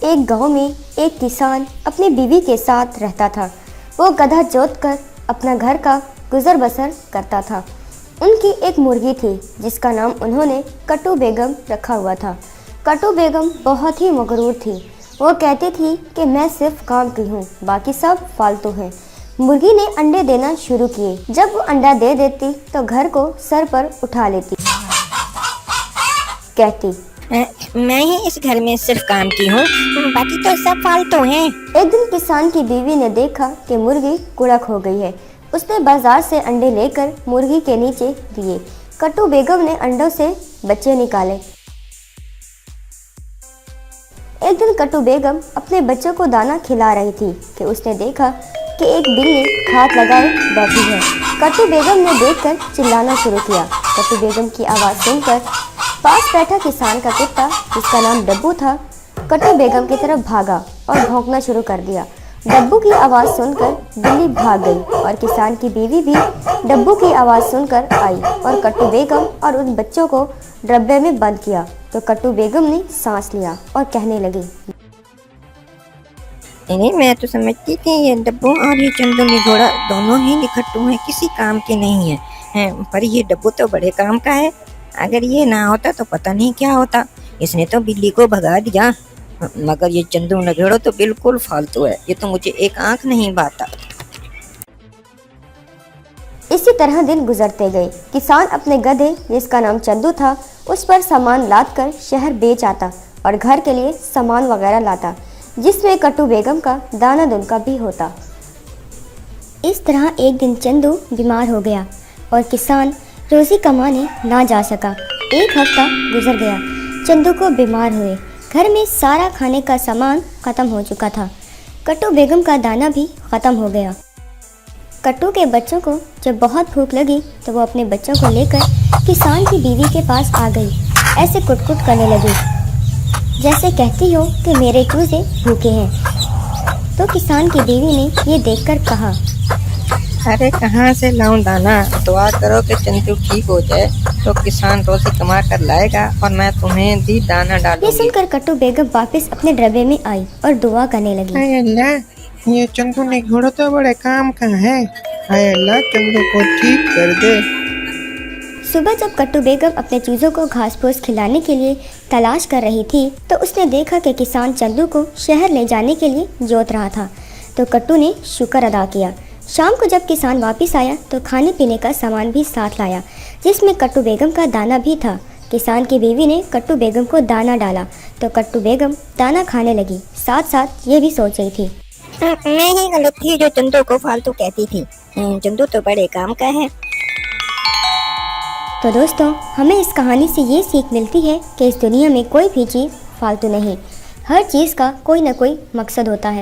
एक गांव में एक किसान अपनी बीवी के साथ रहता था। वो गधा जोतकर अपना घर का गुजर बसर करता था। उनकी एक मुर्गी थी जिसका नाम उन्होंने कट्टू बेगम रखा हुआ था। कट्टू बेगम बहुत ही मगरूर थी। वो कहती थी कि मैं सिर्फ काम की हूँ, बाकी सब फालतू हैं। मुर्गी ने अंडे देना शुरू किए। जब वो अंडा दे देती तो घर को सर पर उठा लेती, कहती मैं ही इस घर में सिर्फ काम की हूँ, बाकी तो सब फालतू हैं। एक दिन किसान की बीवी ने देखा कि मुर्गी कुड़क हो गई है। उसने बाजार से अंडे लेकर मुर्गी के नीचे दिए। कट्टू बेगम ने अंडों से बच्चे निकाले। एक दिन कट्टू बेगम अपने बच्चों को दाना खिला रही थी कि उसने देखा कि एक बिल्ली हाथ लगाए बैठी है। कट्टू बेगम ने देखकर चिल्लाना शुरू किया। कट्टू बेगम की आवाज़ सुनकर पास बैठा किसान का कुत्ता, जिसका नाम डब्बू था, कट्टू बेगम की तरफ भागा और भौंकना शुरू कर दिया। डब्बू की आवाज़ सुनकर बिल्ली भाग गई और किसान की बीवी भी डब्बू की आवाज़ सुनकर आई और कट्टू बेगम और उन बच्चों को डब्बे में बंद किया। तो कट्टू बेगम ने सांस लिया और कहने लगी, नहीं, मैं तो समझती थी ये डब्बू और ये चंदू घोड़ा दोनों ही निखट्टू हैं, किसी काम के नहीं है, पर ये डब्बू तो बड़े काम का है। अगर ये ना होता तो पता नहीं क्या होता। इसने तो बिल्ली को भगा दिया, मगर ये चंदू नगेड़ो तो बिल्कुल फालतू है। ये तो मुझे एक आंख नहीं भाता। इसी तरह दिन गुजरते गए। किसान अपने गधे, जिसका नाम चंदू था, उस पर सामान लादकर शहर बेच आता और घर के लिए सामान वगैरह लाता, जिसमें कट्टू बेगम का दाना दुनका भी होता। इस तरह एक दिन चंदू बीमार हो गया और किसान रोजी कमाने ना जा सका। एक हफ्ता गुजर गया। चंदू को बीमार हुए। घर में सारा खाने का सामान ख़त्म हो चुका था। कट्टू बेगम का दाना भी ख़त्म हो गया। कट्टू के बच्चों को जब बहुत भूख लगी तो वो अपने बच्चों को लेकर किसान की बीवी के पास आ गई। ऐसे कुटकुट करने लगी जैसे कहती हो कि मेरे चूजे भूखे हैं। तो किसान की बीवी ने ये देखकर कहा, अरे कहाँ से लाऊं दाना? दुआ करो कि चंदू ठीक हो जाए, तो किसान रोजी कमा कर लाएगा और मैं तुम्हें भी दाना डालूंगी। ये सुनकर कट्टू बेगम वापस अपने डब्बे में आई और दुआ करने लगी, हाय अल्लाह, ये चंदू ने घोड़ा तो बड़े काम का है। हाय अल्लाह, चंदू को ठीक कर दे। सुबह जब कट्टू बेगम अपने चूजों को घास फूस खिलाने के लिए तलाश कर रही थी तो उसने देखा कि किसान चंदू को शहर ले जाने के लिए जोत रहा था। तो कट्टू ने शुक्र अदा किया। शाम को जब किसान वापस आया तो खाने पीने का सामान भी साथ लाया, जिसमें कट्टू बेगम का दाना भी था। किसान की बीवी ने कट्टू बेगम को दाना डाला तो कट्टू बेगम दाना खाने लगी। साथ साथ ये भी सोच रही थी, मैं ही गलत थी जो चंदू को फालतू कहती थी। चंदू तो बड़े काम का है। तो दोस्तों, हमें इस कहानी से ये सीख मिलती है कि इस दुनिया में कोई भी चीज़ फालतू नहीं, हर चीज़ का कोई ना कोई मकसद होता है।